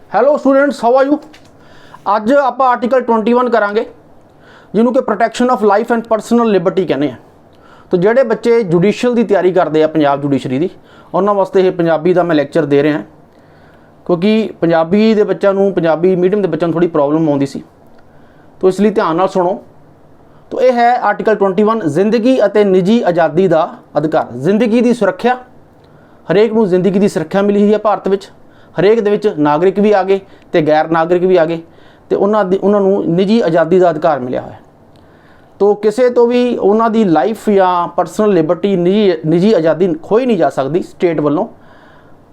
Hello students, how are you. ਅੱਜ ਆਪਾਂ article 21 ਕਰਾਂਗੇ ਜਿਹਨੂੰ ਕਿ protection of life and personal Liberty ਕਹਿੰਦੇ ਆ। तो ਜਿਹੜੇ ਬੱਚੇ ਜੁਡੀਸ਼ੀਅਲ ਦੀ ਤਿਆਰੀ ਕਰਦੇ ਆ ਪੰਜਾਬ ਜੁਡੀਸ਼ਰੀ ਦੀ, ਉਹਨਾਂ ਵਾਸਤੇ ਇਹ ਪੰਜਾਬੀ ਦਾ ਮੈਂ ਲੈਕਚਰ ਦੇ ਰਿਹਾ ਕਿਉਂਕਿ ਪੰਜਾਬੀ ਦੇ ਬੱਚਿਆਂ ਨੂੰ, ਪੰਜਾਬੀ ਮੀਡੀਅਮ ਦੇ ਬੱਚਿਆਂ ਨੂੰ ਥੋੜੀ ਪ੍ਰੋਬਲਮ ਆਉਂਦੀ ਸੀ। तो ਇਸ ਲਈ ਧਿਆਨ ਨਾਲ ਸੁਣੋ। तो ਇਹ ਹੈ ਆਰਟੀਕਲ 21 ਜ਼ਿੰਦਗੀ ਅਤੇ ਨਿੱਜੀ ਆਜ਼ਾਦੀ ਦਾ ਅਧਿਕਾਰ। ਜ਼ਿੰਦਗੀ ਦੀ ਸੁਰੱਖਿਆ, ਹਰੇਕ ਨੂੰ ਜ਼ਿੰਦਗੀ ਦੀ ਸੁਰੱਖਿਆ ਮਿਲੀ ਹੋਈ ਹੈ ਭਾਰਤ ਵਿੱਚ। ਹਰੇਕ ਦੇ ਵਿੱਚ ਨਾਗਰਿਕ ਵੀ ਆ ਗਏ ਤੇ ਗੈਰ ਨਾਗਰਿਕ ਵੀ ਆ ਗਏ ਤੇ ਉਹਨਾਂ ਨੂੰ ਨਿੱਜੀ ਆਜ਼ਾਦੀ ਦਾ ਅਧਿਕਾਰ ਮਿਲਿਆ ਹੋਇਆ। तो ਕਿਸੇ ਤੋਂ ਵੀ ਉਹਨਾਂ ਦੀ ਲਾਈਫ ਜਾਂ ਪਰਸਨਲ ਲਿਬਰਟੀ, ਨਿੱਜੀ ਆਜ਼ਾਦੀ ਖੋਈ ਨਹੀਂ ਜਾ ਸਕਦੀ ਸਟੇਟ ਵੱਲੋਂ।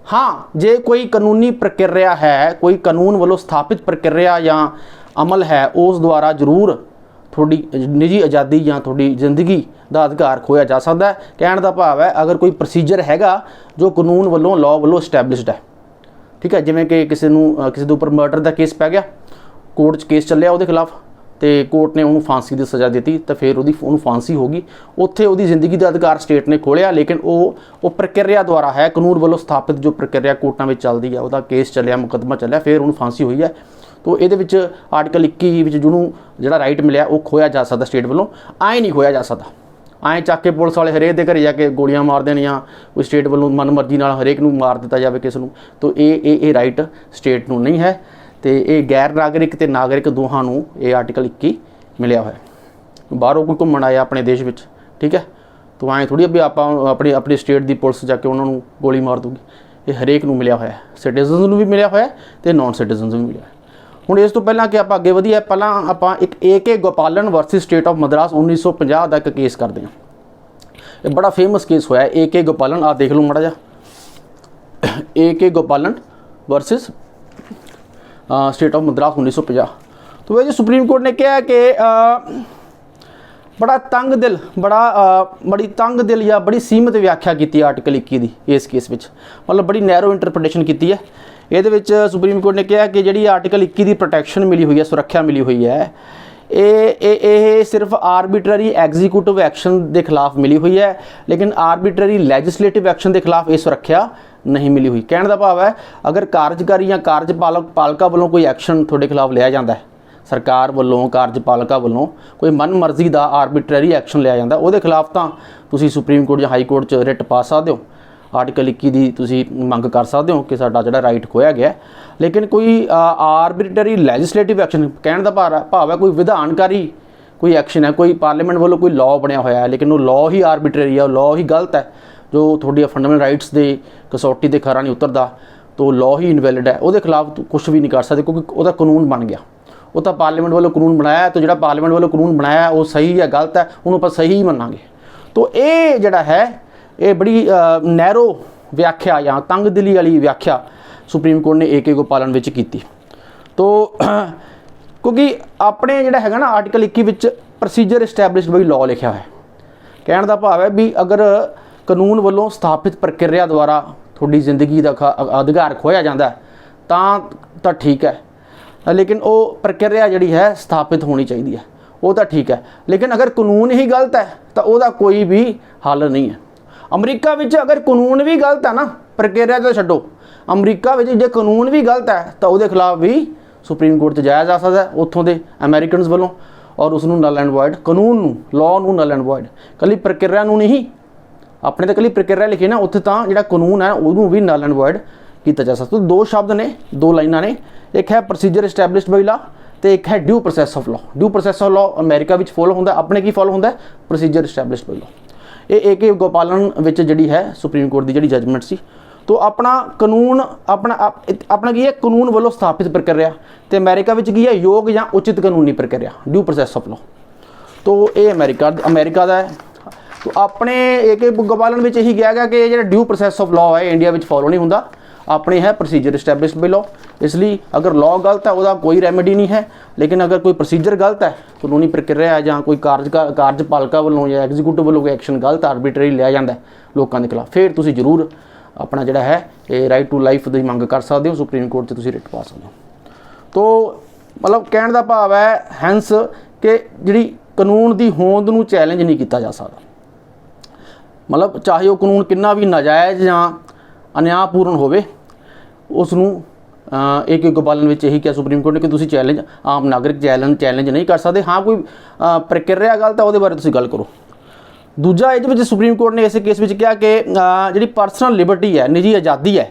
ਹਾਂ, ਜੇ ਕੋਈ ਕਾਨੂੰਨੀ ਪ੍ਰਕਿਰਿਆ ਹੈ, ਕੋਈ ਕਾਨੂੰਨ ਵੱਲੋਂ ਸਥਾਪਿਤ ਪ੍ਰਕਿਰਿਆ ਜਾਂ ਅਮਲ ਹੈ, ਉਸ ਦੁਆਰਾ ਜ਼ਰੂਰ ਤੁਹਾਡੀ ਨਿੱਜੀ ਆਜ਼ਾਦੀ ਜਾਂ ਤੁਹਾਡੀ ਜ਼ਿੰਦਗੀ ਦਾ ਅਧਿਕਾਰ ਖੋਇਆ ਜਾ ਸਕਦਾ ਹੈ। ਕਹਿਣ ਦਾ ਭਾਵ ਹੈ ਅਗਰ ਕੋਈ ਪ੍ਰੋਸੀਜਰ ਹੈਗਾ ਜੋ ਕਾਨੂੰਨ ਵੱਲੋਂ, ਲਾਅ ਵੱਲੋਂ ਸਟੈਬਲਿਸ਼ਡ ਹੈ, ਠੀਕ ਹੈ। ਜਿਵੇਂ ਕਿ ਕਿਸੇ ਦੇ ਉੱਪਰ ਮਰਡਰ ਦਾ ਕੇਸ ਪੈ ਗਿਆ, ਕੋਰਟ 'ਚ ਕੇਸ ਚੱਲਿਆ ਉਹਦੇ ਖਿਲਾਫ ਤੇ ਕੋਰਟ ਨੇ ਉਹਨੂੰ ਫਾਂਸੀ ਦੀ ਸਜ਼ਾ ਦਿੱਤੀ ਤਾਂ ਫਿਰ ਉਹਨੂੰ ਫਾਂਸੀ ਹੋ ਗਈ। ਉੱਥੇ ਉਹਦੀ ਜ਼ਿੰਦਗੀ ਦਾ ਅਧਿਕਾਰ ਸਟੇਟ ਨੇ ਖੋਲਿਆ, ਲੇਕਿਨ ਉਹ ਪ੍ਰਕਿਰਿਆ ਦੁਆਰਾ ਹੈ, ਕਾਨੂੰਨ ਵੱਲੋਂ ਸਥਾਪਿਤ ਜੋ ਪ੍ਰਕਿਰਿਆ ਕੋਰਟਾਂ ਵਿੱਚ ਚੱਲਦੀ ਹੈ, ਉਹਦਾ ਕੇਸ ਚੱਲਿਆ, ਮੁਕੱਦਮਾ ਚੱਲਿਆ, ਫਿਰ ਉਹਨੂੰ ਫਾਂਸੀ ਹੋਈ ਹੈ। तो ਇਹਦੇ ਵਿੱਚ ਆਰਟੀਕਲ 21 ਵਿੱਚ ਜਿਹਨੂੰ ਜਿਹੜਾ ਰਾਈਟ ਮਿਲਿਆ ਉਹ ਖੋਇਆ ਜਾ ਸਕਦਾ ਸਟੇਟ ਵੱਲੋਂ। ਐਂ ਨਹੀਂ ਖੋਇਆ ਜਾ ਸਕਦਾ, ਐਂ ਚੱਕ ਕੇ ਪੁਲਿਸ ਵਾਲੇ ਹਰੇਕ ਦੇ ਘਰੇ ਜਾ ਕੇ ਗੋਲੀਆਂ ਮਾਰ ਦੇਣ ਜਾਂ ਕੋਈ ਸਟੇਟ ਵੱਲੋਂ ਮਨਮਰਜ਼ੀ ਨਾਲ ਹਰੇਕ ਨੂੰ ਮਾਰ ਦਿੱਤਾ ਜਾਵੇ ਕਿਸ ਨੂੰ। ਤਾਂ ਇਹ ਰਾਈਟ ਸਟੇਟ ਨੂੰ ਨਹੀਂ ਹੈ ਤੇ ਇਹ ਗੈਰ ਨਾਗਰਿਕ ਤੇ ਨਾਗਰਿਕ ਦੋਹਾਂ ਨੂੰ ਇਹ ਆਰਟੀਕਲ 21 ਮਿਲਿਆ ਹੋਇਆ। ਬਾਹਰੋਂ ਕੋਈ ਘੁੰਮਣ ਆਇਆ ਆਪਣੇ ਦੇਸ਼ ਵਿੱਚ, ਠੀਕ ਹੈ, ਤਾਂ ਐਂ ਥੋੜ੍ਹੀ ਵੀ ਆਪਾਂ ਆਪਣੀ ਸਟੇਟ ਦੀ ਪੁਲਿਸ ਜਾ ਕੇ ਉਹਨਾਂ ਨੂੰ ਗੋਲੀ ਮਾਰ ਦੂਗੀ। ਇਹ ਹਰੇਕ ਨੂੰ ਮਿਲਿਆ ਹੋਇਆ, ਸਿਟੀਜ਼ਨਸ ਨੂੰ ਵੀ ਮਿਲਿਆ ਹੋਇਆ ਤੇ ਨਾਨ ਸਿਟੀਜ਼ਨਸ ਨੂੰ ਵੀ ਮਿਲਿਆ। ਹੁਣ ਇਸ ਤੋਂ ਪਹਿਲਾਂ ਕਿ ਆਪਾਂ ਅੱਗੇ ਵਧੀਏ, ਪਹਿਲਾਂ ਆਪਾਂ ਇੱਕ A Gopalan versus state of Madras 1950 ਦਾ ਇੱਕ ਕੇਸ ਕਰਦੇ ਹਾਂ। ਇਹ ਬੜਾ ਫੇਮਸ ਕੇਸ ਹੋਇਆ ਏ ਗੋਪਾਲਨ। ਆਹ ਦੇਖ ਲਓ ਮਾੜਾ ਜਿਹਾ, A Gopalan versus state of Madras 1950। तो वह जो सुप्रीम कोर्ट ने किया कि बड़ी तंग दिल या बड़ी सीमित व्याख्या की आर्टिकल 21 की इस केस में, मतलब बड़ी नैरो इंटरप्रटेशन की है। ये सुप्रीम कोर्ट ने कहा कि जी आर्टिकल 21 की प्रोटैक्शन मिली हुई है, सुरक्षा मिली हुई है, ये सिर्फ आर्बिट्ररी एग्जीक्यूटिव एक्शन के खिलाफ मिली हुई है, लेकिन आर्बिट्ररी लैजिस्लेटिव एक्शन के खिलाफ ये सुरक्षा नहीं मिली हुई। कहने का भाव है अगर कार्यकारी या कार्यपालिका वालों कोई एक्शन थोड़े खिलाफ लिया जाता है, सरकार वालों, कार्यपालिका वालों कोई मन मर्जी का आर्बिट्ररी एक्शन लिया जाता, वो खिलाफ तो तुसी सुप्रीम कोर्ट या हाई कोर्ट च रिट पा सकते हो, आर्टिकल 21 की तुसी मंग कर सकते हो कि साडा जिहड़ा राइट खोया गया। लेकिन कोई आर्बिट्ररी लैजिस्लेटिव एक्शन, कहने का भाव है कोई विधानकारी कोई एक्शन है, कोई पार्लीमेंट वालों कोई लॉ बनया होया है, लेकिन वो लॉ ही आर्बिट्ररी है, लॉ ही गलत है, जो थोड़ी फंडामेंटल राइट्स के कसौटी के खरा नहीं उतरता, तो लॉ ही इनवैलिड है, वो खिलाफ कुछ भी नहीं कर सकते क्योंकि वह कानून बन गया। वो तो पार्लीमेंट वालों कानून बनाया, तो जो पार्लीमेंट वालों कानून बनाया वो सही है गलत है, उन्होंने आप सही ही मनांगे। तो ये जोड़ा है ये बड़ी नैरो व्याख्या या तंग दिली वाली व्याख्या सुप्रीम कोर्ट ने ਏ ਗੋਪਾਲਨ ਵਿੱਚ ਕੀਤੀ। तो क्योंकि अपने जोड़ा है ना आर्टिकल 21 ਵਿੱਚ प्रोसीजर इस्टैबलिश्ड बाई लॉ लिखा है। कहने का भाव है भी अगर कानून वालों स्थापित प्रक्रिया द्वारा थोड़ी जिंदगी का अधिकार खोया जाता है तो ठीक है, लेकिन वो प्रक्रिया जी है स्थापित होनी चाहिए है, वो तो ठीक है। लेकिन अगर कानून ही गलत है तो वह कोई भी हल नहीं है। अमरीका में अगर कानून भी गलत है ना, प्रक्रिया तो छड्डो, अमरीका में जो कानून भी गलत है तो वो खिलाफ भी सुप्रीम कोर्ट जाया जा सकता है उतों के अमेरिकनस वालों, और उसनों नल एंड वॉइड, कानून लॉ नूं नल एंड वॉइड, कली प्रक्रिया नहीं, अपने तो कली प्रक्रिया लिखी ना, उत्थे तो जो कानून है उन्होंने भी नल एंड वॉइड किया जा सकता। तो दो शब्द ने, दो लाइनां ने, एक है प्रोसीजर इस्टैबलिश्ड बाई लॉ तो एक है due process of law. Due process of law America में फॉलो होंदा, अपने की फॉलो होंदा प्रोसीजर इस्टैबलिश्ड बाई लॉ। ये ਏ ਗੋਪਾਲਨ ਵਿੱਚ ਜਿਹੜੀ है सुप्रीम कोर्ट की ਜਿਹੜੀ जजमेंट सी, तो अपना कानून अपना की है कानून वालों स्थापित प्रक्रिया, तो अमेरिका में की है योग या उचित कानूनी प्रक्रिया, ड्यू प्रोसैस ऑफ लॉ। तो ये अमेरिका का है। तो अपने ਏ ਗੋਪਾਲਨ में यही कहा गया कि जो ड्यू प्रोसैस ऑफ लॉ है इंडिया में फॉलो नहीं होंदा, अपने है प्रोसीजर इस्टैबलिश्ड बाई लॉ। इसलिए अगर लॉ गलत है वह कोई रेमेडी नहीं है, लेकिन अगर कोई प्रोसीजर गलत है, कानूनी प्रक्रिया है या कोई कार्यपालिका वालों या एग्जीक्यूटिव वालों कोई एक्शन गलत आर्बिट्ररी लिया जाता है लोगों के खिलाफ, फिर तुसी जरूर अपना जोड़ा है ये राइट टू लाइफ की मंग कर सकते हो, सुप्रीम कोर्ट से तुसी रिट पा सकते हो। तो मतलब कहने का भाव है हैंस कि जी कानून की होंद नूं चैलेंज नहीं किया जा सकता, मतलब चाहे वो कानून कितना भी नाजायज़ या अन्यायपूर्ण होवे उसनूं AK ਗੋਪਾਲਨ ਵਿੱਚ ਇਹੀ ਕਿਹਾ ਸੁਪਰੀਮ ਕੋਰਟ ਨੇ ਕਿ ਤੁਸੀਂ ਚੈਲੰਜ ਆਮ ਨਾਗਰਿਕ ਚੈਲੰਜ ਨਹੀਂ ਕਰ ਸਕਦੇ। ਹਾਂ ਕੋਈ ਪ੍ਰਕਿਰਿਆ ਗਲਤ ਹੈ ਉਹਦੇ ਬਾਰੇ ਤੁਸੀਂ ਗੱਲ ਕਰੋ। ਦੂਜਾ ਇਹਦੇ ਵਿੱਚ ਸੁਪਰੀਮ ਕੋਰਟ ਨੇ ਇਸੇ ਕੇਸ ਵਿੱਚ ਕਿਹਾ ਕਿ ਜਿਹੜੀ ਪਰਸਨਲ ਲਿਬਰਟੀ ਹੈ, ਨਿੱਜੀ ਆਜ਼ਾਦੀ ਹੈ,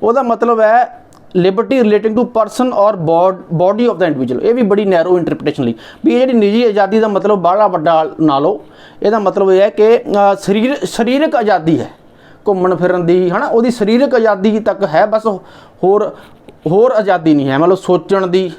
ਉਹਦਾ ਮਤਲਬ ਹੈ ਲਿਬਰਟੀ ਰਿਲੇਟਿੰਗ ਟੂ ਪਰਸਨ ਔਰ ਬੋਡੀ ਆਫ ਦਾ ਇੰਡੀਵਿਜੂਅਲ। ਇਹ ਵੀ ਬੜੀ ਨੈਰੋ ਇੰਟਰਪ੍ਰੀਟੇਸ਼ਨ ਲਈ ਵੀ ਇਹ ਜਿਹੜੀ ਨਿੱਜੀ ਆਜ਼ਾਦੀ ਦਾ ਮਤਲਬ ਬੜਾ ਵੱਡਾ ਨਾ ਲਓ। ਇਹਦਾ ਮਤਲਬ ਇਹ ਹੈ ਕਿ ਸਰੀਰਕ ਆਜ਼ਾਦੀ ਹੈ ਘੁੰਮਣ ਫਿਰਨ ਦੀ, ਹੈ ਨਾ, ਉਹਦੀ ਸਰੀਰਕ ਆਜ਼ਾਦੀ ਤੱਕ ਹੈ ਬਸ, ਹੋਰ ਆਜ਼ਾਦੀ ਨਹੀਂ ਹੈ। ਮਤਲਬ ਸੋਚਣ ਦੀ,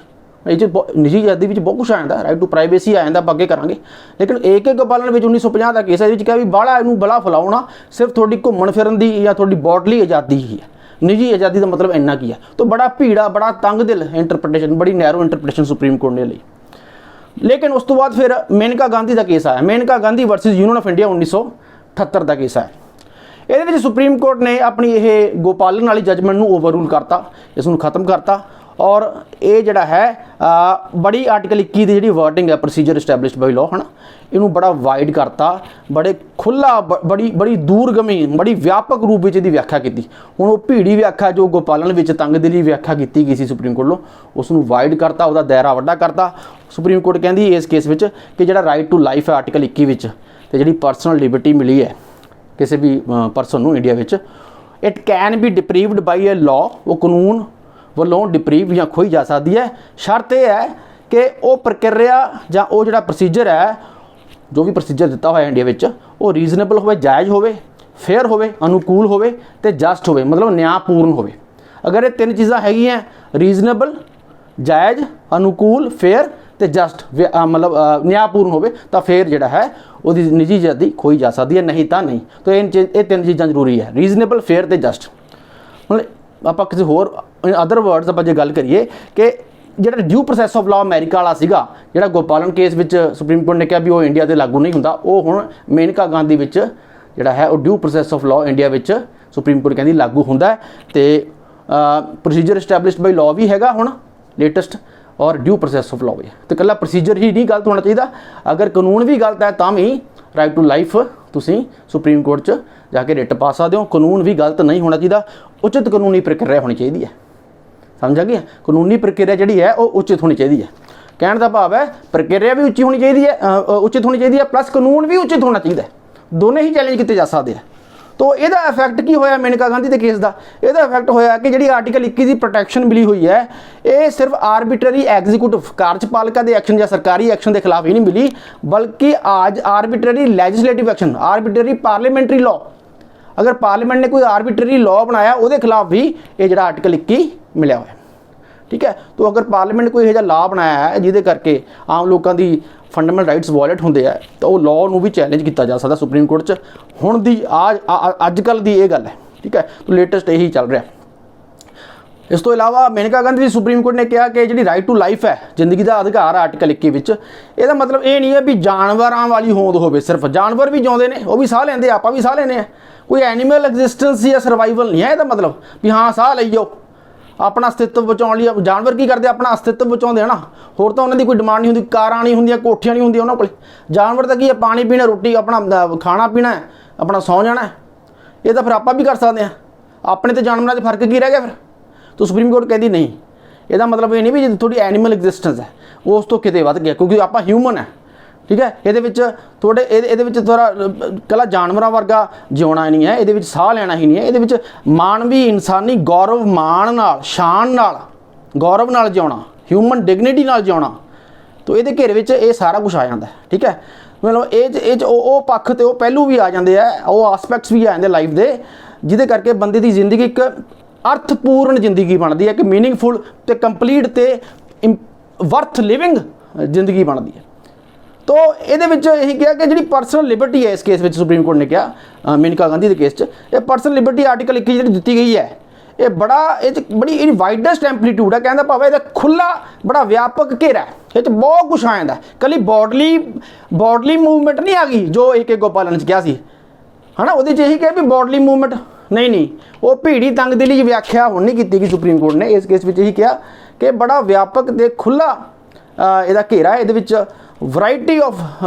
ਇਹ 'ਚ ਨਿੱਜੀ ਆਜ਼ਾਦੀ ਵਿੱਚ ਬਹੁਤ ਕੁਛ ਆ ਜਾਂਦਾ, ਰਾਈਟ ਟੂ ਪ੍ਰਾਈਵੇਸੀ ਆ ਜਾਂਦਾ, ਆਪਾਂ ਅੱਗੇ ਕਰਾਂਗੇ। ਲੇਕਿਨ AK ਗੋਪਾਲਨ ਵਿੱਚ 1950 ਦਾ ਕੇਸ ਹੈ, ਇਹਦੇ ਵਿੱਚ ਕਿਹਾ ਵੀ ਬਾਹਲਾ ਇਹਨੂੰ ਬਲਾ ਫੈਲਾਉਣਾ ਸਿਰਫ ਤੁਹਾਡੀ ਘੁੰਮਣ ਫਿਰਨ ਦੀ ਜਾਂ ਤੁਹਾਡੀ ਬੋਡਲੀ ਆਜ਼ਾਦੀ ਹੀ ਹੈ। ਨਿੱਜੀ ਆਜ਼ਾਦੀ ਦਾ ਮਤਲਬ ਇੰਨਾ ਕੀ ਹੈ। ਤਾਂ ਬੜਾ ਭੀੜਾ, ਬੜਾ ਤੰਗ ਦਿਲ ਇੰਟਰਪ੍ਰੀਟੇਸ਼ਨ, ਬੜੀ ਨੈਰੋ ਇੰਟਰਪ੍ਰੀਟੇਸ਼ਨ ਸੁਪਰੀਮ ਕੋਰਟ ਨੇ ਲਈ। ਲੇਕਿਨ ਉਸ ਤੋਂ ਬਾਅਦ ਫਿਰ ਮੇਨਕਾ ਗਾਂਧੀ ਦਾ ਕੇਸ ਆਇਆ, Maneka Gandhi versus union of India 1978 the case ਹੈ। ਇਹਦੇ ਵਿੱਚ ਸੁਪਰੀਮ ਕੋਰਟ ਨੇ ਆਪਣੀ ਇਹ ਗੋਪਾਲਨ ਵਾਲੀ ਜਜਮੈਂਟ ਨੂੰ ਓਵਰਰੂਲ ਕਰਤਾ, ਇਸ ਨੂੰ ਖਤਮ ਕਰਤਾ। ਔਰ ਇਹ ਜਿਹੜਾ ਹੈ ਬੜੀ ਆਰਟੀਕਲ 21 ਦੀ ਜਿਹੜੀ ਵਰਡਿੰਗ ਹੈ ਪ੍ਰੋਸੀਜਰ ਐਸਟੈਬਲਿਸ਼ਡ ਬਾਈ ਲਾਅ, ਹੈ ਨਾ, ਇਹਨੂੰ ਬੜਾ ਵਾਈਡ ਕਰਤਾ, ਬੜੇ ਖੁੱਲ੍ਹਾ, ਬੜੀ ਦੂਰਗਮੀ, ਬੜੀ ਵਿਆਪਕ ਰੂਪ ਵਿੱਚ ਇਹਦੀ ਵਿਆਖਿਆ ਕੀਤੀ। ਹੁਣ ਉਹ ਭੀੜੀ ਵਿਆਖਿਆ ਜੋ ਗੋਪਾਲਨ ਵਿੱਚ ਤੰਗਦਿਲੀ ਵਿਆਖਿਆ ਕੀਤੀ ਗਈ ਸੀ ਸੁਪਰੀਮ ਕੋਰਟ ਵੱਲੋਂ, ਉਸ ਨੂੰ ਵਾਈਡ ਕਰਤਾ, ਉਹਦਾ ਦਾਇਰਾ ਵੱਡਾ ਕਰਤਾ। ਸੁਪਰੀਮ ਕੋਰਟ ਕਹਿੰਦੀ ਇਸ ਕੇਸ ਵਿੱਚ ਕਿ ਜਿਹੜਾ ਰਾਈਟ ਟੂ ਲਾਈਫ ਹੈ ਆਰਟੀਕਲ 21 ਵਿੱਚ, ਤੇ ਜਿਹੜੀ ਪਰਸਨਲ ਲਿਬਰਟੀ ਮਿਲੀ ਹੈ ਕਿਸੇ ਵੀ ਪਰਸਨ ਨੂੰ ਇੰਡੀਆ ਵਿੱਚ, it can be deprived by a law, ਉਹ ਕਾਨੂੰਨ ਵੱਲੋਂ ਡਿਪਰੀਵ ਜਾਂ ਖੋਈ ਜਾ ਸਕਦੀ ਹੈ। ਸ਼ਰਤ ਇਹ ਹੈ ਕਿ ਉਹ ਪ੍ਰਕਿਰਿਆ ਜਾਂ ਉਹ ਜਿਹੜਾ ਪ੍ਰੋਸੀਜਰ ਹੈ, ਜੋ ਵੀ ਪ੍ਰੋਸੀਜਰ ਦਿੱਤਾ ਹੋਇਆ ਇੰਡੀਆ ਵਿੱਚ, ਉਹ ਰੀਜ਼ਨੇਬਲ ਹੋਵੇ, ਜਾਇਜ਼ ਹੋਵੇ, ਫੇਅਰ ਹੋਵੇ, ਅਨੁਕੂਲ ਹੋਵੇ ਅਤੇ ਜਸਟ ਹੋਵੇ, ਮਤਲਬ ਨਿਆਂਪੂਰਨ ਹੋਵੇ। ਅਗਰ ਇਹ ਤਿੰਨ ਚੀਜ਼ਾਂ ਹੈਗੀਆਂ, ਰੀਜ਼ਨੇਬਲ, ਜਾਇਜ਼, ਅਨੁਕੂਲ, ਫੇਅਰ ਅਤੇ ਜਸਟ, ਮਤਲਬ ਨਿਆਂਪੂਰਨ ਹੋਵੇ, ਤਾਂ ਫਿਰ ਜਿਹੜਾ ਹੈ ਉਹਦੀ ਨਿੱਜੀ ਆਜ਼ਾਦੀ ਖੋਈ ਜਾ ਸਕਦੀ ਹੈ, ਨਹੀਂ ਤਾਂ ਨਹੀਂ। ਤਾਂ ਇਹ ਤਿੰਨ ਚੀਜ਼ਾਂ ਜ਼ਰੂਰੀ ਹੈ, ਰੀਜ਼ਨੇਬਲ, ਫੇਅਰ ਅਤੇ ਜਸਟ। ਮਤਲਬ ਆਪਾਂ ਕਿਸੇ ਹੋਰ ਅਦਰ ਵਰਡਸ ਆਪਾਂ ਜੇ ਗੱਲ ਕਰੀਏ ਕਿ ਜਿਹੜਾ ਡਿਊ ਪ੍ਰੋਸੈਸ ਆਫ ਲਾਅ ਅਮਰੀਕਾ ਵਾਲਾ ਸੀਗਾ, ਜਿਹੜਾ ਗੋਪਾਲਨ ਕੇਸ ਵਿੱਚ ਸੁਪਰੀਮ ਕੋਰਟ ਨੇ ਕਿਹਾ ਵੀ ਉਹ ਇੰਡੀਆ 'ਤੇ ਲਾਗੂ ਨਹੀਂ ਹੁੰਦਾ, ਉਹ ਹੁਣ ਮੇਨਕਾ ਗਾਂਧੀ ਵਿੱਚ ਜਿਹੜਾ ਹੈ ਉਹ ਡਿਊ ਪ੍ਰੋਸੈਸ ਆਫ ਲਾਅ ਇੰਡੀਆ ਵਿੱਚ ਸੁਪਰੀਮ ਕੋਰਟ ਕਹਿੰਦੀ ਲਾਗੂ ਹੁੰਦਾ ਹੈ। ਅਤੇ ਪ੍ਰੋਸੀਜਰ ਐਸਟੈਬਲਿਸ਼ਡ ਬਾਈ ਲਾਅ ਵੀ ਹੈਗਾ ਹੁਣ ਲੇਟੈਸਟ, ਔਰ ਡਿਊ ਪ੍ਰੋਸੈਸ ਆਫ ਲਾਅ ਵੀ। ਅਤੇ ਇਕੱਲਾ ਪ੍ਰੋਸੀਜਰ ਹੀ ਨਹੀਂ ਗਲਤ ਹੋਣਾ ਚਾਹੀਦਾ, ਅਗਰ ਕਾਨੂੰਨ ਵੀ ਗਲਤ ਹੈ ਤਾਂ ਵੀ ਰਾਈਟ ਟੂ ਲਾਈਫ ਤੁਸੀਂ ਸੁਪਰੀਮ ਕੋਰਟ 'ਚ ਜਾ ਕੇ ਰਿਟ ਪਾ ਸਕਦੇ ਹੋ। ਕਾਨੂੰਨ ਵੀ ਗਲਤ ਨਹੀਂ ਹੋਣਾ ਚਾਹੀਦਾ, ਉਚਿਤ ਕਾਨੂੰਨੀ ਪ੍ਰਕਿਰਿਆ ਹੋਣੀ ਚਾਹੀਦੀ ਹੈ। ਸਮਝ ਆ ਗਈ? ਕਾਨੂੰਨੀ ਪ੍ਰਕਿਰਿਆ ਜਿਹੜੀ ਹੈ ਉਹ ਉਚਿਤ ਹੋਣੀ ਚਾਹੀਦੀ ਹੈ। ਕਹਿਣ ਦਾ ਭਾਵ ਹੈ ਪ੍ਰਕਿਰਿਆ ਵੀ ਉੱਚੀ ਹੋਣੀ ਚਾਹੀਦੀ ਹੈ, ਉਚਿਤ ਹੋਣੀ ਚਾਹੀਦੀ ਹੈ, ਪਲੱਸ ਕਾਨੂੰਨ ਵੀ ਉਚਿਤ ਹੋਣਾ ਚਾਹੀਦਾ। ਦੋਨੇ ਹੀ ਚੈਲੰਜ ਕੀਤੇ ਜਾ ਸਕਦੇ ਆ। ਤੋ ਇਹਦਾ ਇਫੈਕਟ ਕੀ ਹੋਇਆ ਮੇਨਕਾ ਗਾਂਧੀ ਦੇ ਕੇਸ ਦਾ? ਇਹਦਾ ਇਫੈਕਟ ਹੋਇਆ ਕਿ ਜਿਹੜੀ ਆਰਟੀਕਲ 21 ਦੀ ਪ੍ਰੋਟੈਕਸ਼ਨ ਮਿਲੀ ਹੋਈ ਹੈ, ਇਹ ਸਿਰਫ ਆਰਬਿਟਰੀ ਐਗਜ਼ੀਕਿਊਟਿਵ ਕਾਰਜਪਾਲਿਕਾ ਦੇ ਐਕਸ਼ਨ ਜਾਂ ਸਰਕਾਰੀ ਐਕਸ਼ਨ ਦੇ ਖਿਲਾਫ ਹੀ ਨਹੀਂ ਮਿਲੀ, ਬਲਕਿ arbitrary legislative action, arbitrary parliamentary law, ਅਗਰ ਪਾਰਲੀਮੈਂਟ ਨੇ ਕੋਈ ਆਰਬਿਟਰੀ ਲਾਅ ਬਣਾਇਆ ਉਹਦੇ ਖਿਲਾਫ ਵੀ ਇਹ ਜਿਹੜਾ ਆਰਟੀਕਲ 21 ਮਿਲਿਆ ਹੋਇਆ। ਠੀਕ ਹੈ, ਤੋ ਅਗਰ ਪਾਰਲੀਮੈਂਟ ਕੋਈ ਇਹੋ ਜਿਹਾ ਲਾਅ ਬਣਾਇਆ ਹੈ ਜਿਹਦੇ ਕਰਕੇ ਆਮ ਲੋਕਾਂ ਦੀ ਫੰਡਾਮੈਂਟਲ ਰਾਈਟਸ ਵਾਇਲੇਟ ਹੁੰਦੇ ਆ, ਤਾਂ ਉਹ ਲਾਅ ਨੂੰ ਵੀ ਚੈਲੰਜ ਕੀਤਾ ਜਾ ਸਕਦਾ ਸੁਪਰੀਮ ਕੋਰਟ 'ਚ। ਹੁਣ ਦੀ ਅੱਜ ਕੱਲ੍ਹ ਦੀ ਇਹ ਗੱਲ ਹੈ। ਠੀਕ ਹੈ, ਤੋ ਲੇਟੈਸਟ ਇਹੀ ਚੱਲ ਰਿਹਾ। ਇਸ ਤੋਂ ਇਲਾਵਾ ਮੇਨਕਾ ਗਾਂਧੀ ਦੀ ਸੁਪਰੀਮ ਕੋਰਟ ਨੇ ਕਿਹਾ ਕਿ ਜਿਹੜੀ ਰਾਈਟ ਟੂ ਲਾਈਫ ਹੈ, ਜ਼ਿੰਦਗੀ ਦਾ ਅਧਿਕਾਰ ਆਰਟੀਕਲ 21 ਵਿੱਚ, ਇਹਦਾ ਮਤਲਬ ਇਹ ਨਹੀਂ ਹੈ ਵੀ ਜਾਨਵਰਾਂ ਵਾਲੀ ਹੋਂਦ ਹੋਵੇ। ਸਿਰਫ ਜਾਨਵਰ ਵੀ ਜਿਉਂਦੇ ਨੇ, ਉਹ ਵੀ ਸਾਹ ਲੈਂਦੇ, ਆਪਾਂ ਵੀ ਸਾਹ ਲੈਂਦੇ ਹਾਂ। ਕੋਈ ਐਨੀਮਲ ਐਗਜ਼ਿਸਟੈਂਸ ਜਾਂ ਸਰਵਾਈਵਲ ਨਹੀਂ ਹੈ ਇਹਦਾ ਮਤਲਬ ਵੀ ਹਾਂ ਸਾਹ ਲਈ ਜਾਓ, ਆਪਣਾ ਅਸਤਿਤਵ ਬਚਾਉਣ ਲਈ। ਜਾਨਵਰ ਕੀ ਕਰਦੇ? ਆਪਣਾ ਅਸਤਿਤਵ ਬਚਾਉਂਦੇ ਆ ਨਾ, ਹੋਰ ਤਾਂ ਉਹਨਾਂ ਦੀ ਕੋਈ ਡਿਮਾਂਡ ਨਹੀਂ ਹੁੰਦੀ, ਕਾਰਾਂ ਨਹੀਂ ਹੁੰਦੀਆਂ, ਕੋਠੀਆਂ ਨਹੀਂ ਹੁੰਦੀਆਂ ਉਹਨਾਂ ਕੋਲ। ਜਾਨਵਰ ਤਾਂ ਕੀ ਹੈ, ਪਾਣੀ ਪੀਣਾ, ਰੋਟੀ, ਆਪਣਾ ਖਾਣਾ ਪੀਣਾ, ਆਪਣਾ ਸੌਂ ਜਾਣਾ। ਇਹ ਤਾਂ ਫਿਰ ਆਪਾਂ ਵੀ ਕਰ ਸਕਦੇ ਹਾਂ। ਆਪਣੇ ਤੇ ਜਾਨਵਰਾਂ 'ਚ ਫਰਕ ਕੀ ਰਹਿ ਗਿਆ ਫਿਰ? ਤਾਂ ਸੁਪਰੀਮ ਕੋਰਟ ਕਹਿੰਦੀ ਨਹੀਂ, ਇਹਦਾ ਮਤਲਬ ਇਹ ਨਹੀਂ ਵੀ ਜੇ ਥੋੜੀ ਐਨੀਮਲ ਐਗਜ਼ਿਸਟੈਂਸ ਹੈ ਉਸ ਤੋਂ ਕਿਤੇ ਵੱਧ ਗਿਆ, ਕਿਉਂਕਿ ਆਪਾਂ ਹਿਊਮਨ ਹੈ। ਠੀਕ ਹੈ, ਇਹਦੇ ਵਿੱਚ ਇਹਦੇ ਵਿੱਚ ਥੋੜ੍ਹਾ ਇਕੱਲਾ ਜਾਨਵਰਾਂ ਵਰਗਾ ਜਿਉਣਾ ਨਹੀਂ ਹੈ, ਇਹਦੇ ਵਿੱਚ ਸਾਹ ਲੈਣਾ ਹੀ ਨਹੀਂ ਹੈ। ਇਹਦੇ ਵਿੱਚ ਮਾਨਵੀ ਇਨਸਾਨੀ ਗੌਰਵ, ਮਾਣ ਨਾਲ, ਸ਼ਾਨ ਨਾਲ, ਗੌਰਵ ਨਾਲ ਜਿਉਣਾ, ਹਿਊਮਨ ਡਿਗਨਿਟੀ ਨਾਲ ਜਿਉਣਾ। ਤੋ ਇਹਦੇ ਘੇਰੇ ਵਿੱਚ ਇਹ ਸਾਰਾ ਕੁਝ ਆ ਜਾਂਦਾ। ਠੀਕ ਹੈ, ਮਤਲਬ ਇਹ 'ਚ ਉਹ ਪੱਖ ਅਤੇ ਉਹ ਪਹਿਲੂ ਵੀ ਆ ਜਾਂਦੇ ਆ, ਉਹ ਆਸਪੈਕਟਸ ਵੀ ਆ ਜਾਂਦੇ ਲਾਈਫ ਦੇ, ਜਿਹਦੇ ਕਰਕੇ ਬੰਦੇ ਦੀ ਜ਼ਿੰਦਗੀ ਇੱਕ ਅਰਥਪੂਰਨ ਜ਼ਿੰਦਗੀ ਬਣਦੀ ਹੈ, ਕਿ ਮੀਨਿੰਗਫੁਲ ਅਤੇ ਕੰਪਲੀਟ ਅਤੇ ਵਰਥ ਲਿਵਿੰਗ ਜ਼ਿੰਦਗੀ ਬਣਦੀ ਹੈ। ਤੋ ਇਹਦੇ ਵਿੱਚ ਇਹੀ ਕਿਹਾ ਕਿ ਜਿਹੜੀ ਪਰਸਨਲ ਲਿਬਰਟੀ ਹੈ, ਇਸ ਕੇਸ ਵਿੱਚ ਸੁਪਰੀਮ ਕੋਰਟ ਨੇ ਕਿਹਾ ਮੇਨਕਾ ਗਾਂਧੀ ਦੇ ਕੇਸ 'ਚ, ਇਹ ਪਰਸਨਲ ਲਿਬਰਟੀ ਆਰਟੀਕਲ 21 ਜਿਹੜੀ ਦਿੱਤੀ ਗਈ ਹੈ, ਇਹ ਬੜੀ ਇਹਦੀ ਵਾਈਡੈਸਟ ਐਂਪਲੀਟਿਊਡ ਹੈ। ਕਹਿੰਦਾ ਭਾਵੇਂ ਇਹਦਾ ਖੁੱਲ੍ਹਾ ਬੜਾ ਵਿਆਪਕ ਘੇਰਾ ਹੈ, ਇਹ 'ਚ ਬਹੁਤ ਕੁਛ ਆ ਜਾਂਦਾ। ਇਕੱਲੀ ਬੋਡਲੀ ਮੂਵਮੈਂਟ ਨਹੀਂ ਆ ਗਈ ਜੋ AK ਗੋਪਾਲਨ 'ਚ ਕਿਹਾ ਸੀ, ਹੈ ਨਾ, ਉਹਦੇ 'ਚ ਇਹੀ ਕਿਹਾ ਵੀ ਬੋਡਲੀ ਮੂਵਮੈਂਟ ਨਹੀਂ, ਉਹ ਭੀੜੀ ਤੰਗਦਿਲੀ 'ਚ ਵਿਆਖਿਆ ਹੁਣ ਨਹੀਂ ਕੀਤੀ ਗਈ ਸੁਪਰੀਮ ਕੋਰਟ ਨੇ। ਇਸ ਕੇਸ ਵਿੱਚ ਇਹੀ ਕਿਹਾ ਕਿ ਬੜਾ ਵਿਆਪਕ ਅਤੇ ਖੁੱਲ੍ਹਾ ਇਹਦਾ ਘੇਰਾ ਹੈ, ਇਹਦੇ ਵਿੱਚ ਵਰਾਇਟੀ ਆਫ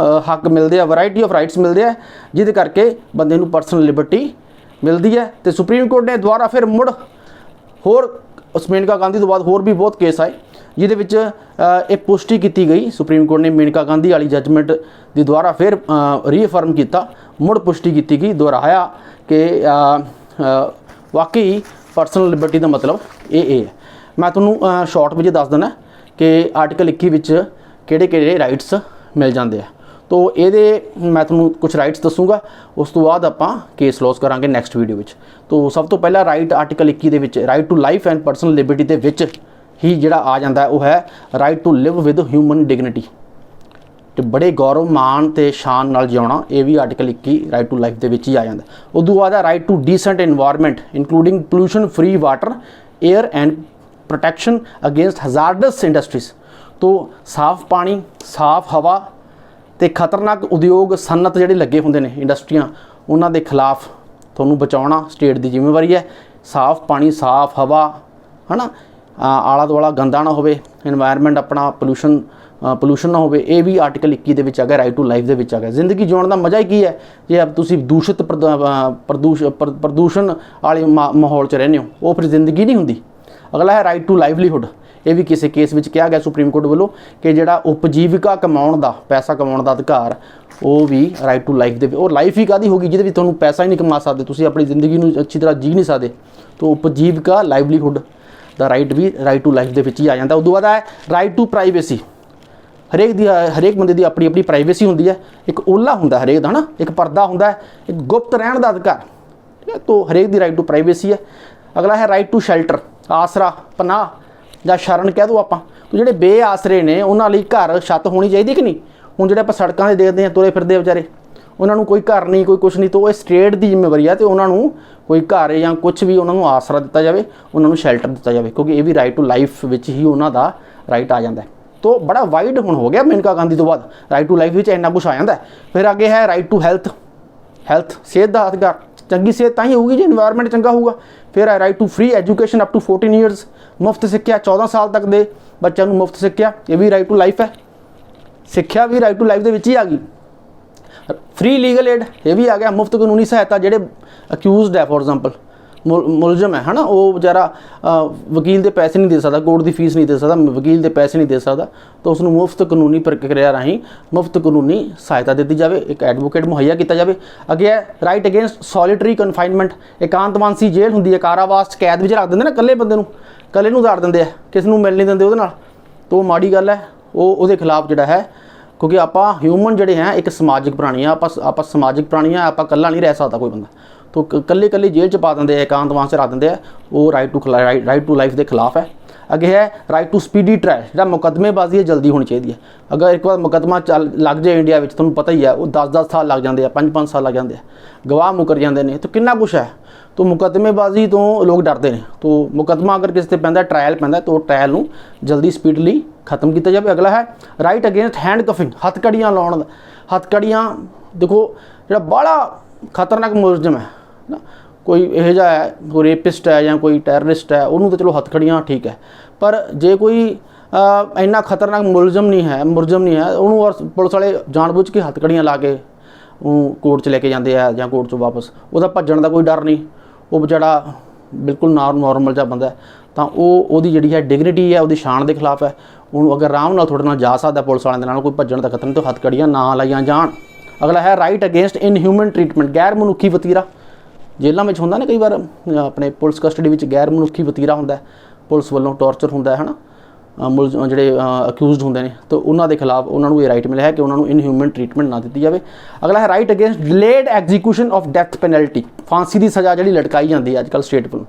ਹੱਕ ਮਿਲਦੇ ਆ, ਵਰਾਇਟੀ ਆਫ ਰਾਈਟਸ ਮਿਲਦੇ ਆ, ਜਿਹਦੇ ਕਰਕੇ ਬੰਦੇ ਨੂੰ ਪਰਸਨਲ ਲਿਬਰਟੀ ਮਿਲਦੀ ਹੈ। ਅਤੇ ਸੁਪਰੀਮ ਕੋਰਟ ਨੇ ਦੁਬਾਰਾ ਫਿਰ ਮੁੜ ਹੋਰ उस मेनका गांधी तो बाद होर भी बहुत केस आए जिहदे विच एक पुष्टि की गई, सुप्रीम कोर्ट ने मेनका गांधी वाली जजमेंट की द्वारा फिर रीअफर्म किया, मुड़ पुष्टि की गई, दोहराया कि वाकई परसनल लिबर्टी का मतलब ये है। मैं तुहानूं शॉर्ट में दस देना कि आर्टिकल 21 विच किहड़े-किहड़े राइट्स मिल जाते हैं। तो ये मैं तुहानूं कुछ राइट्स दसूँगा, उस तो बाद आपां केस लॉस करांगे नैक्सट वीडियो विच। तो सब तो पहला राइट आर्टिकल 21 दे विच right to life and personal liberty दे विच ही जिहड़ा आ जाता है वो है right to live with human dignity, तो बड़े गौरव मान ते शान नाल जिउणा, ये भी आर्टिकल 21 राइट टू लाइफ दे विच ही आ जाता। उदों बाद right to decent environment including pollution free water air and protection against hazardous industries, तो साफ पानी साफ हवा तो खतरनाक उद्योग सनत जिहड़े लगे हुंदे ने इंडस्ट्रियां, उन्हां दे खिलाफ तुहानूं बचाउणा स्टेट की जिम्मेवारी है। साफ पानी साफ हवा है ना, आला दुआला गंदा ना होवे, एनवायरनमेंट अपना पोल्यूशन ना होवे, ये भी आर्टिकल 21 दे विच आ गया, राइट टू लाइफ दे विच आ गया। जिंदगी जीउण दा मज़ा ही की है जे अब तुसीं दूषित प्रदूषण वाले माहौल च रहंदे हो, वो फिर जिंदगी नहीं हुंदी। अगला है राइट टू लाइवलीहुड, ये भी किसी केस में कहा गया सुप्रीम कोर्ट वालों कि जिहड़ा उपजीविका कमाउण दा पैसा कमाउण दा अधिकार वो भी राइट टू लाइफ दे, और लाइफ ही कादी होगी जिहदे विच तुहानूं पैसा ही नहीं कमा सकते, तुसीं अपनी जिंदगी नूं अच्छी तरह जी नहीं सकते, तो उपजीविका लाइवलीहुड दा राइट भी राइट टू लाइफ दे विच ही आ जाता। उदों बाद है राइट टू प्राइवेसी, हरेक बंदे की अपनी अपनी प्राइवेसी होंदी है, एक ओला हुंदा हरेक दा ना, एक पर्दा हुंदा है, एक गुप्त रहण दा अधिकार, ठीक है, तो हरेक दी राइट टू प्राइवेसी है। अगला है राइट टू शैल्टर, आसरा पनाह ਜਾਂ शरण कह दो आप, तो ਜਿਹੜੇ बेआसरे ने उन्हां लई घर छत होनी चाहिए कि नहीं। हुण ਜਿਹੜੇ ਆਪਾਂ सड़कों से देखते हैं तुरे फिरदे बेचारे, उन्होंने कोई घर नहीं कोई कुछ नहीं, तो ये स्टेट की जिम्मेवारी है, तो उन्होंने कोई घर या कुछ भी उन्होंने आसरा दिता जाए, उन्होंने शैल्टर दिता जाए, क्योंकि ये भी राइट टू लाइफ विच ही उन्हों का राइट आ जाता है। तो बड़ा वाइड हुण हो गया मेनका गांधी तो बाद राइट टू लाइफ विच इन्ना कुछ आ जाता है। फिर आगे है राइट टू हैल्थ, सेहत का अधिकार, चंगी सेहत तां ही होगी जो इन्वायरमेंट चंगा होगा। फिर है right to free education up to 14 years, मुफ्त सिक्ख्या 14 साल तक दे बच्चों को मुफ्त सिक्ख्या, ये भी राइट टू लाइफ है, सिक्ख्या भी राइट टू लाइफ के विच ही आ गई। फ्री लीगल एड, ये भी आ गया, मुफ्त कानूनी सहायता, जेडे अक्यूज़ड है फॉर एग्जाम्पल मुलजम है ना, वो बेचारा वकील के पैसे नहीं दे सकता, कोर्ट की फीस नहीं दे सकता, वकील के पैसे नहीं दे सकता, तो उसको मुफ्त कानूनी प्रक्रिया राही मुफ्त कानूनी सहायता दी जाए, एक एडवोकेट मुहैया किया जाए। अगे है राइट अगेंस्ट सॉलिटरी कन्फाइनमेंट, एकांतवासी जेल होंगी है, कारावास कैद में रख देंगे ना, कल्ले बंदे नूं कल्ले नूं उतार देंगे, किसी मिल नहीं देंगे उहदे नाल, तो माड़ी गल है, वो खिलाफ जिहड़ा है, क्योंकि आप ह्यूमन जड़े हैं एक समाजिक प्राणी है, आप समाजिक प्राणी है, आप कल्ला नहीं रह सकता कोई बंदा, तो कल्ले जेल च पा देंगे, एकांतवास रख देंगे, वो राइट टू लाइफ के खिलाफ है। अगे है राइट टू स्पीडी ट्रायल, जो मुकदमेबाजी है जल्दी होनी चाहिए है। अगर एक बार मुकदमा चल लग जाए इंडिया में, तुहानूं पता ही है, वो 10-10 साल लग जाते हैं, 5-5 साल लग जाते हैं, गवाह मुकर जाते हैं, तो कितना कुछ है। तो मुकदमेबाजी तो लोग डरते हैं, तो मुकदमा अगर किसी पर पैंदा ट्रायल पैंदा, तो ट्रायल नूं जल्दी स्पीडली खत्म किया जाए। अगला है राइट अगेंस्ट हैंड कफिंग, हथकड़ियाँ लाउण, हथकड़ियाँ देखो जो बड़ा खतरनाक मुलजम है ना, कोई यह जा है, कोई रेपिस्ट है या कोई टैररिस्ट है, उन्होंने तो चलो हथकड़ियाँ ठीक है, पर जे कोई इन्ना खतरनाक मुलजम नहीं है उन्होंने पुलिस वाले जानबूझ के हथकड़ियाँ ला के कोर्ट च लेके जाते हैं या कोर्ट चो वापस, वह भजन का कोई डर नहीं, वो बेचारा बिल्कुल नॉर्मल जा बंदा है, तो वो जी है डिगनिटी है, वो शान के खिलाफ है, उन्होंने अगर आराम नाल थोड़े नाल जा सकता पुलिस वाले नाल, कोई भजन का खतरा नहीं, तो हथकड़ियाँ ना लाइया जान। अगला है राइट अगेंस्ट इनह्यूमन ट्रीटमेंट, गैर मनुखी वतीरा, जेलों में होंदा ना कई बार अपने पुलिस कस्टडी में गैर मनुखी वतीरा होंदा है, पुलिस वालों टॉर्चर होंदा है ना, मुलजम जिहड़े अक्यूज़ड होंदे ने, तो उन्होंने खिलाफ उन्होंने ये राइट मिला है कि उन्होंने इनह्यूमन ट्रीटमेंट ना दी जाए। अगला है right against delayed execution of death penalty, फांसी की सज़ा जी लटकाई जाती है अजकल स्टेट वालों,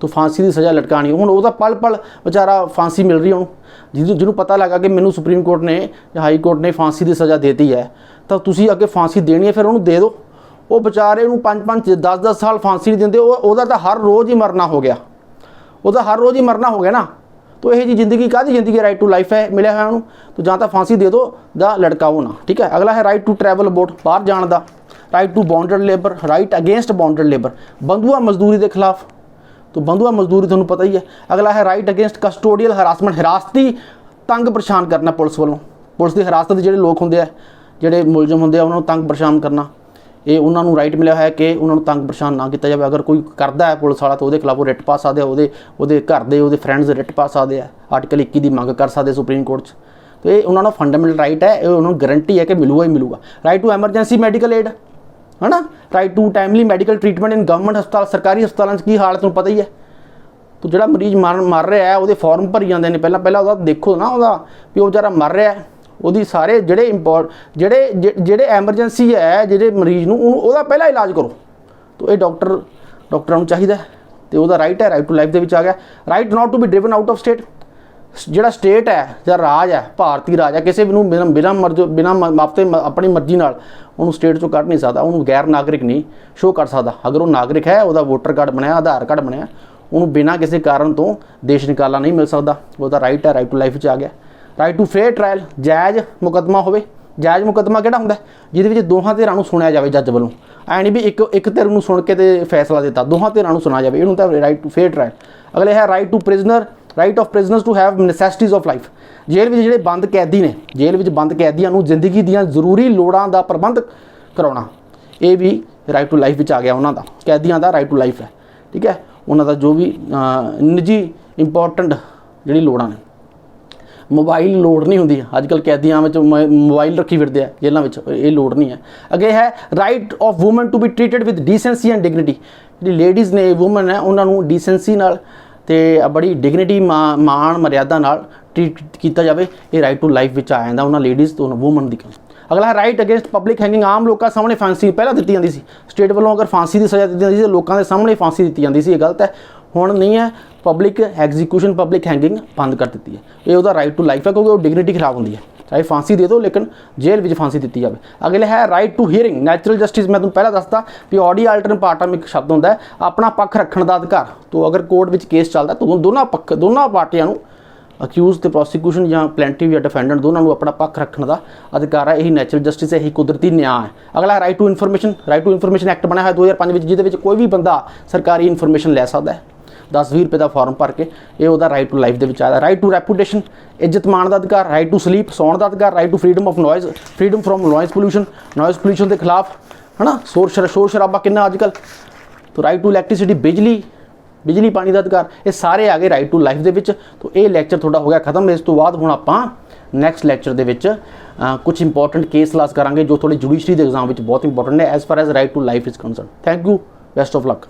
तो फांसी की सज़ा लटकानी, हुण वो पल पल बेचारा फांसी मिल रही है, जिन्होंने पता लगा कि मैनू सुप्रीम कोर्ट ने या हाई कोर्ट ने फांसी की सज़ा देती है, तो तुसीं अगे फांसी देनी है, फिर उन्होंने दे दो, वो बेचारे 5-5 10-10 साल फांसी नहीं देंगे, वो तो हर रोज़ ही मरना हो गया, वो तो हर रोज़ ही मरना हो गया ना, तो यह जी जिंदगी काहदी जिंदगी, राइट टू लाइफ है मिले हुआ उन्होंने, तो जां तो फांसी दे दो या लटकाओ ना, ठीक है। अगला है राइट टू ट्रैवल अबाउट, बाहर जाने का, right to bonded labour, right against bonded labour, बंधुआ मजदूरी के खिलाफ, तो बंधुआ मजदूरी तुहानूं पता ही है। अगला है राइट अगेंस्ट कस्टोडियल हरासमेंट, हिरासती तंग परेशान करना पुलिस वालों, पुलिस की हिरासत के जोड़े लोग होंगे, जोड़े मुलजम होंगे उन्होंने तंग परेशान करना, ਇਹ ਉਹਨਾਂ ਨੂੰ ਰਾਈਟ ਮਿਲਿਆ ਹੈ ਕਿ ਉਹਨਾਂ ਨੂੰ ਤੰਗ ਪਰੇਸ਼ਾਨ ਨਾ ਕੀਤਾ ਜਾਵੇ। ਅਗਰ ਕੋਈ ਕਰਦਾ ਹੈ ਪੁਲਿਸ ਵਾਲਾ ਤਾਂ ਉਹਦੇ ਖਿਲਾਫ ਉਹ ਰਿਟ ਪਾ ਸਕਦੇ ਆ, ਉਹਦੇ ਘਰ ਦੇ ਉਹਦੇ ਫਰੈਂਡਸ ਰਿਟ ਪਾ ਸਕਦੇ ਆ, ਆਰਟੀਕਲ 21 ਦੀ ਮੰਗ ਕਰ ਸਕਦੇ ਸੁਪਰੀਮ ਕੋਰਟ 'ਚ। ਤੇ ਇਹ ਉਹਨਾਂ ਦਾ ਫੰਡਾਮੈਂਟਲ ਰਾਈਟ ਹੈ, ਇਹ ਉਹਨਾਂ ਨੂੰ ਗਰੰਟੀ ਹੈ ਕਿ ਮਿਲੂਗਾ ਹੀ ਮਿਲੂਗਾ। Right to emergency medical aid है ना, right to timely medical treatment in government हस्पताल, सरकारी हस्पतालों की हालत में पता ही है। तो जो मरीज मर रहा है वो फॉर्म भरी जाते हैं, पहला देखो ना वो भी वो बेचारा मर रहा है, वो सारे जोड़े जोड़े एमरजेंसी है जो मरीज को पहला इलाज करो। तो ये डॉक्टरों चाहिए, तो वह राइट है, राइट टू लाइफ के आ गया। Right not to be driven out of state, ਜਿਹੜਾ ਸਟੇਟ ਹੈ ਜਾਂ ਰਾਜ ਹੈ, ਭਾਰਤੀ ਰਾਜ ਹੈ, ਕਿਸੇ ਵੀ ਨੂੰ ਬਿਨਾਂ ਮਾਪਤੇ ਆਪਣੀ ਮਰਜ਼ੀ ਨਾਲ ਉਹਨੂੰ ਸਟੇਟ ਚੋਂ ਕੱਢ ਨਹੀਂ ਸਕਦਾ, ਉਹਨੂੰ ਗੈਰ ਨਾਗਰਿਕ ਨਹੀਂ ਸ਼ੋਅ ਕਰ ਸਕਦਾ। ਅਗਰ ਉਹ ਨਾਗਰਿਕ ਹੈ, ਉਹਦਾ ਵੋਟਰ ਕਾਰਡ ਬਣਿਆ, ਆਧਾਰ ਕਾਰਡ ਬਣਿਆ, ਉਹਨੂੰ ਬਿਨਾਂ ਕਿਸੇ ਕਾਰਨ ਤੋਂ ਦੇਸ਼ ਨਿਕਾਲਾ ਨਹੀਂ ਮਿਲ ਸਕਦਾ। ਉਹਦਾ ਰਾਈਟ ਹੈ, ਰਾਈਟ ਟੂ ਲਾਈਫ 'ਚ ਆ ਗਿਆ। ਰਾਈਟ ਟੂ ਫੇਅਰ ਟ੍ਰਾਇਲ, ਜਾਇਜ਼ ਮੁਕੱਦਮਾ ਹੋਵੇ। ਜਾਇਜ਼ ਮੁਕੱਦਮਾ ਕਿਹੜਾ ਹੁੰਦਾ, ਜਿਹਦੇ ਵਿੱਚ ਦੋਹਾਂ ਧਿਰਾਂ ਨੂੰ ਸੁਣਿਆ ਜਾਵੇ ਜੱਜ ਵੱਲੋਂ, ਐ ਨਹੀਂ ਵੀ ਇੱਕ ਧਿਰ ਨੂੰ ਸੁਣ ਕੇ ਤੇ ਫੈਸਲਾ ਦਿੱਤਾ, ਦੋਹਾਂ ਧਿਰਾਂ ਨੂੰ ਸੁਣਾ ਜਾਵੇ, ਇਹਨੂੰ ਤਾਂ ਰਾਈਟ ਟੂ ਫੇਅਰ ਟ੍ਰਾਇਲ। ਅਗਲੇ ਹੈ right to prisoner, right of prisoners to have necessities of life. ਜੇਲ੍ਹ ਵਿੱਚ ਜਿਹੜੇ ਬੰਦ ਕੈਦੀ ਨੇ, ਜੇਲ੍ਹ ਵਿੱਚ ਬੰਦ ਕੈਦੀਆਂ ਨੂੰ ਜ਼ਿੰਦਗੀ ਦੀਆਂ ਜ਼ਰੂਰੀ ਲੋੜਾਂ ਦਾ ਪ੍ਰਬੰਧ ਕਰਾਉਣਾ, ਇਹ ਵੀ ਰਾਈਟ ਟੂ ਲਾਈਫ ਵਿੱਚ ਆ ਗਿਆ। ਉਹਨਾਂ ਦਾ ਕੈਦੀਆਂ ਦਾ ਰਾਈਟ ਟੂ ਲਾਈਫ ਹੈ, ਠੀਕ ਹੈ। ਉਹਨਾਂ ਦਾ ਜੋ ਵੀ ਨਿੱਜੀ ਇੰਪੋਰਟੈਂਟ ਜਿਹੜੀ ਲੋੜਾਂ ਨੇ, मोबाइल लोड़ नहीं होंगी अजकल कैदियों में मोबाइल रखी फिरते हैं जेलों में, ये लोड़ नहीं है। अगे है right of woman to be treated with decency and dignity, जी लेडीज़ ने वूमन है उन्होंने डिसेंसी नाल ते बड़ी डिगनिटी मान मर्यादा नाल ट्रीट किया जाए, ये राइट टू लाइफ विच आ जाता उन्होंने लेडीज़ तो वूमन की। अगला है राइट अगेंस्ट पब्लिक हैंगिंग, आम लोगों सामने फांसी पहला दी जाती सी, स्टेट वालों अगर फांसी की सज़ा दी जाती तो लोगों के सामने फांसी दी जाती सी, ये गलत है, हुण नहीं है। पब्लिक एग्जीक्यूशन पब्लिक हैंगिंग बंद कर दी है, ये उसका राइट टू लाइफ है क्योंकि वो डिगनिटी खराब होती है, चाहे फांसी दे दो लेकिन जेल में फांसी दी जाए। अगले है right to hearing natural justice, मैं तुम पहला दसता भी ऑडी अल्टरन पार्टम एक शब्द होंदा है अपना पक्ष रखने का अधिकार। तो अगर कोर्ट में केस चलता तो दोनों पार्टियां अक्यूज तो प्रोसीक्यूशन या प्लेंटिव या डिफेंडेंट दोनों को अपना पक्ष रखने का अधिकार है, यही नैचुरल जस्टिस है, यही कुदरती न्याय है। अगला right to information, right to information act बनाया है 2005 जिहदे कोई भी बंदा सरकारी इन्फॉर्मेशन ले सकता है 10-20 रुपये का फॉर्म भर के, ये वह राइट टू लाइफ के आता। राइट टू रेपूटेशन, इज्जत मान का अधिकार। राइट टू स्लीप, सौण का अधिकार। Right to freedom of noise, freedom from noise pollution के खिलाफ है ना, शोर शराबा कितना अजकल। तो राइट टू इलैक्ट्रिसिटी, बिजली पानी का अधिकार, ये सारे आ गए राइट टू लाइफ के। तो ये लैक्चर थोड़ा हो गया खत्म। इस तो बाद हुण आपां नैक्सट लैक्चर के कुछ इंपॉर्टेंट केस क्लास करांगे जो थोड़ी जुडिशरी के एग्जाम में बहुत इंपॉर्टेंट है as far as right to life is concern. Thank you, best of luck.